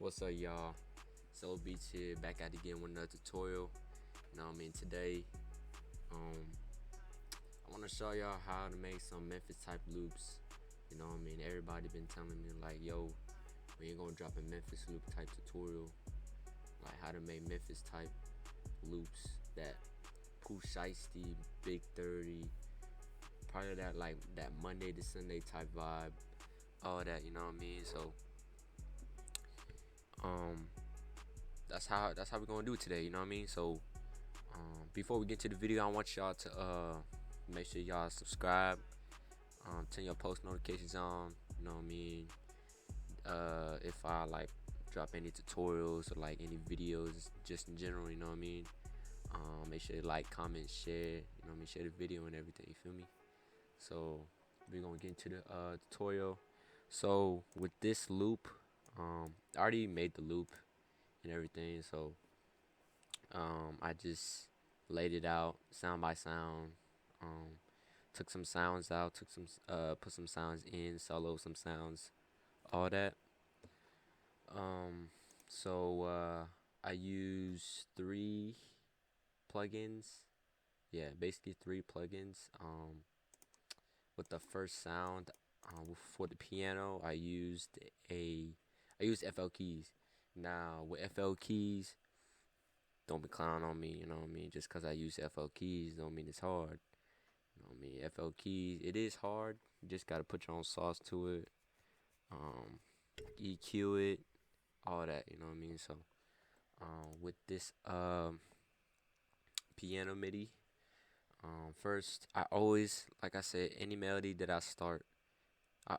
What's up, y'all? Solo Beats here, back at it again with another tutorial. Today, I want to show y'all how to make some Memphis type loops. Everybody been telling me like, yo, we ain't gonna drop a Memphis loop type tutorial, like how to make Memphis type loops that Pooh Shiesty, Big 30, probably that like that Monday to Sunday type vibe, all that. So that's how we're gonna do it today. So before we get to the video, I want y'all to make sure y'all subscribe, turn your post notifications on. If I like drop any tutorials or like any videos just in general, make sure you like, comment, share, share the video and everything, you feel me? So we're gonna get into the tutorial. So with this loop, I already made the loop and everything, so I just laid it out sound by sound, took some sounds out, put some sounds in, solo some sounds, all that. I use 3 plugins, basically 3 plugins. With the first sound, for the piano, I used FL keys. Now with FL keys, don't be clowning on me, just because I use FL keys don't mean it's hard. FL keys, it is hard. You just gotta put your own sauce to it, EQ it, all that, So with this piano MIDI, first I always, like I said, any melody that I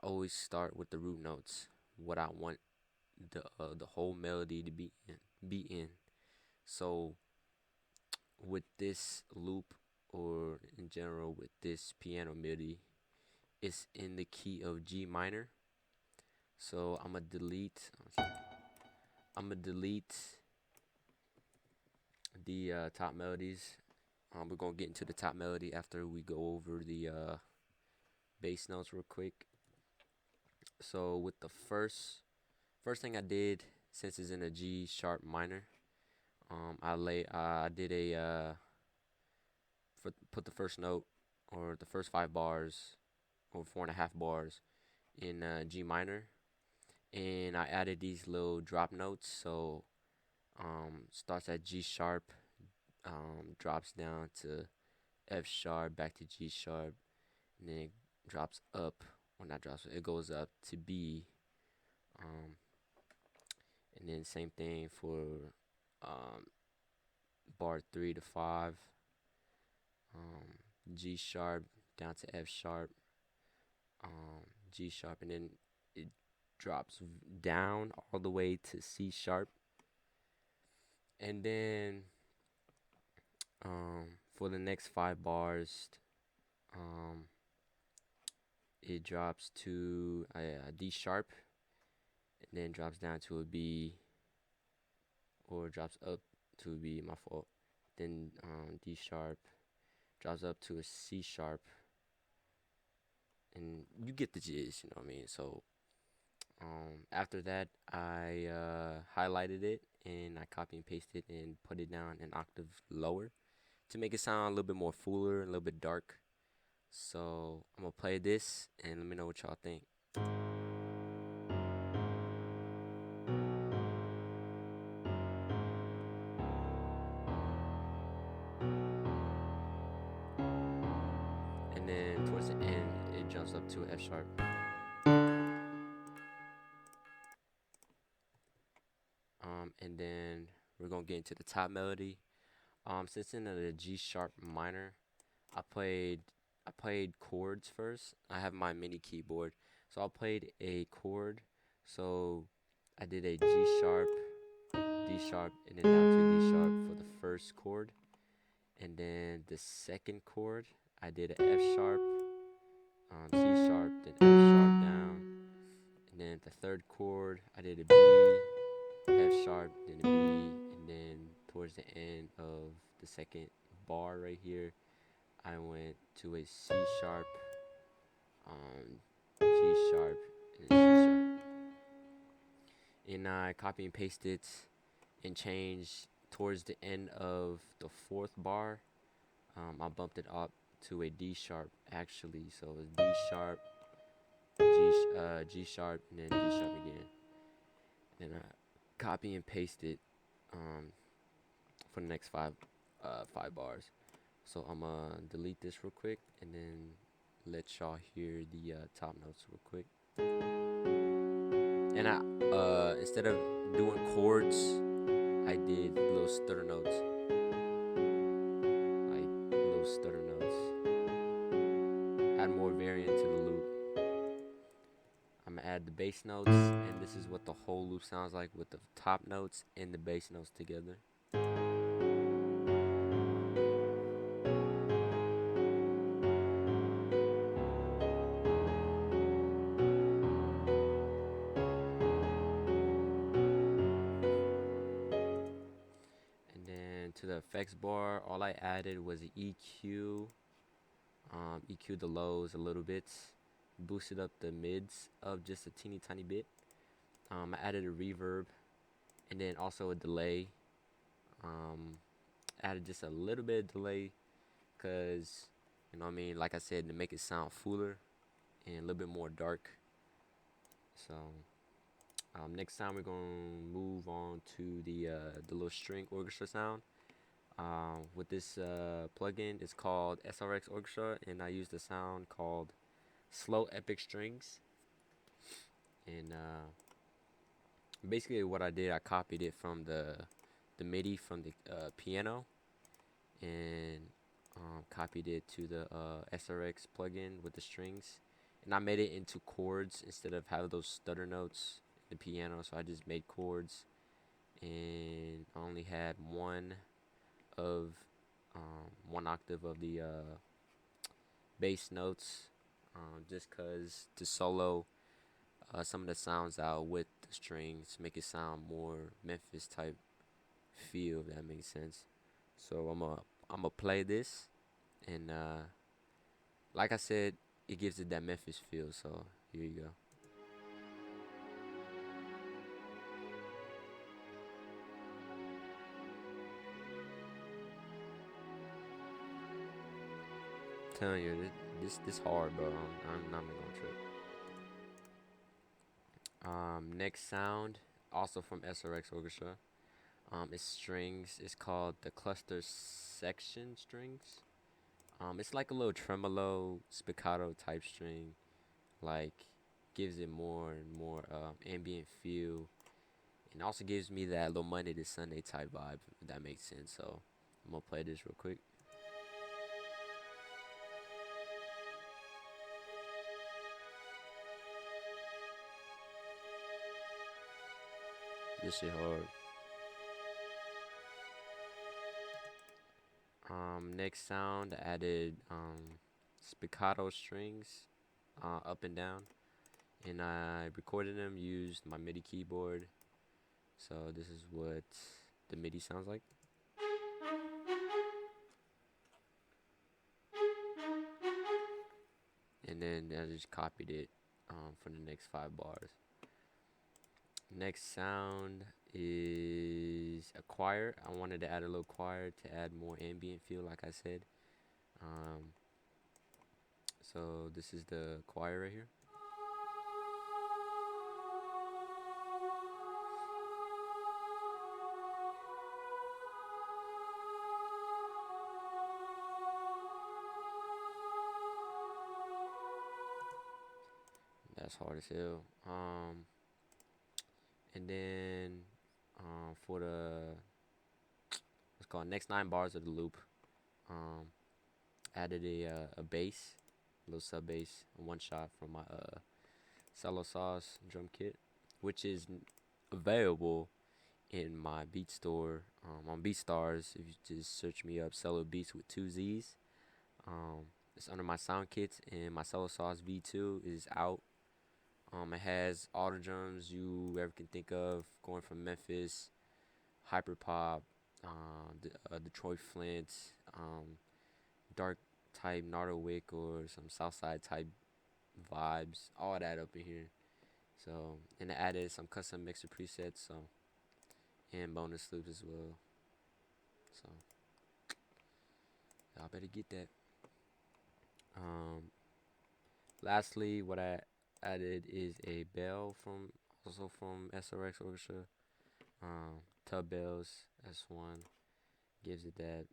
always start with the root notes, what I want the whole melody to be in. So with this loop, or in general with this piano MIDI, it's in the key of G minor. So I'm gonna delete the top melodies. We're gonna get into the top melody after we go over the bass notes real quick. So with the first thing I did, since it's in a G sharp minor, I did a put the first note, or the first 5 bars or 4.5 bars in G minor, and I added these little drop notes. So starts at G sharp, drops down to F sharp, back to G sharp, and then it drops up, or not drops, it goes up to B, and then same thing for bar 3 to 5, G sharp down to F sharp, G sharp, and then it drops down all the way to C sharp, and then for the next 5 bars, it drops to a D sharp, and then drops down to a B, or drops up to a B, my fault. Then D sharp, drops up to a C sharp, and you get the gist, So after that, I highlighted it, and I copy and pasted and put it down an octave lower to make it sound a little bit more fuller, a little bit dark. So I'm gonna play this and let me know what y'all think. And then towards the end, it jumps up to F sharp. And then we're gonna get into the top melody. Since in the G sharp minor, I played chords first. I have my mini keyboard, so I played a chord. So I did a G sharp, D sharp, and then down to D sharp for the first chord. And then the second chord, I did an F sharp, C sharp, then F sharp down. And then the third chord, I did a B, F sharp, then a B, and then towards the end of the second bar right here, I went to a C sharp, G sharp, and a C sharp. and I copy and paste it and change towards the end of the fourth bar. I bumped it up to a D sharp actually, so it's D sharp, G sharp, and then D sharp again. And I copy and paste it for the next five bars. So I'm gonna delete this real quick and then let y'all hear the top notes real quick. And I instead of doing chords, I did little stutter notes, like little stutter notes. Add more variant to the loop. I'm gonna add the bass notes, and this is what the whole loop sounds like with the top notes and the bass notes together. And then to the effects bar, all I added was an EQ, EQ the lows a little bit, boosted up the mids of just a teeny tiny bit. I added a reverb, and then also a delay. Added just a little bit of delay, cause you know what I mean. Like I said, to make it sound fuller and a little bit more dark. So next time we're gonna move on to the little string orchestra sound. With this plugin, it's called SRX Orchestra, and I use the sound called Slow Epic Strings. And basically, what I did, I copied it from the MIDI from the piano, and copied it to the SRX plugin with the strings, and I made it into chords instead of having those stutter notes in the piano. So I just made chords, and I only had one octave of the bass notes, just cause to solo some of the sounds out with the strings, make it sound more Memphis type feel, if that makes sense. So I'm gonna play this, and like I said, it gives it that Memphis feel. So here you go. Telling you, this hard, bro. I'm not gonna trip. Next sound, also from SRX Orchestra. It's strings. It's called the cluster section strings. It's like a little tremolo spiccato type string, like gives it more and more ambient feel, and also gives me that little Monday to Sunday type vibe, if that makes sense. So I'm gonna play this real quick. This shit hard. Next sound, I added spiccato strings, up and down, and I recorded them. Used my MIDI keyboard. So this is what the MIDI sounds like. And then I just copied it for the next five bars. Next sound is a choir. I wanted to add a little choir to add more ambient feel, like I said. So this is the choir right here. That's hard as hell. And then for the what's called next 9 bars of the loop, added a bass, a little sub bass, one shot from my cello sauce drum kit, which is available in my beat store on BeatStars. If you just search me up, cello beats with 2 Z's. It's under my sound kits, and my cello sauce V2 is out. It has all the drums you ever can think of, going from Memphis, hyperpop, Detroit Flint, dark type Nardowick or some Southside type vibes, all that up in here. So, and I added some custom mixer presets, so, and bonus loops as well. So y'all better get that. Lastly, what I added is a bell from SRX Orchestra. Tub bells, S1, gives it that,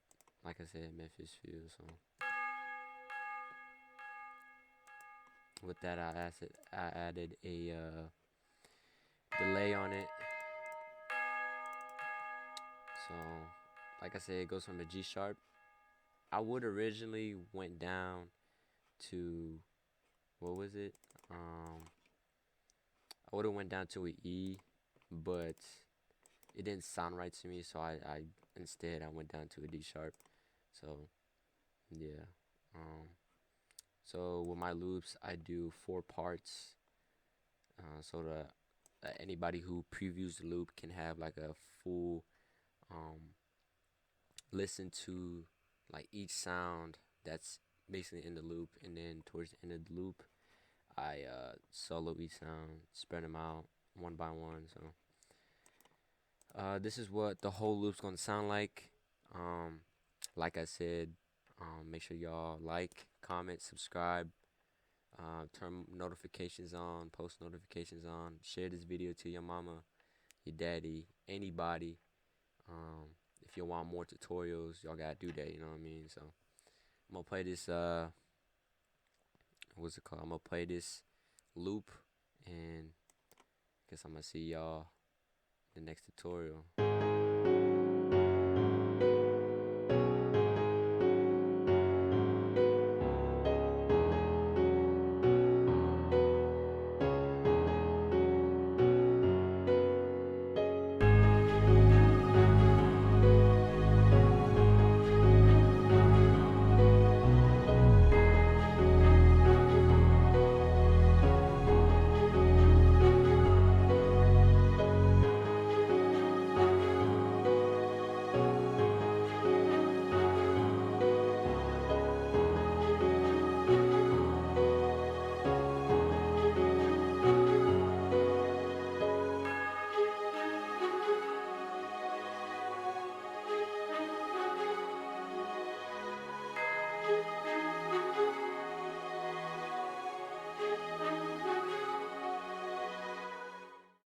like I said, Memphis feel. So with that, I added a delay on it. So, like I said, it goes from a G sharp. I would originally went down to, what was it? I would have went down to an E, but it didn't sound right to me. So I instead I went down to a D sharp. So yeah. So with my loops, I do 4 parts. So that anybody who previews the loop can have like a full listen to like each sound that's basically in the loop, and then towards the end of the loop, I solo each sound, spread them out one by one. So this is what the whole loop's gonna sound like. Like I said, make sure y'all like, comment, subscribe, turn notifications on, post notifications on, share this video to your mama, your daddy, anybody. If you want more tutorials, y'all gotta do that, you know what I mean? So I'm gonna play this what's it called? I'm gonna play this loop, and guess I'm gonna see y'all in the next tutorial.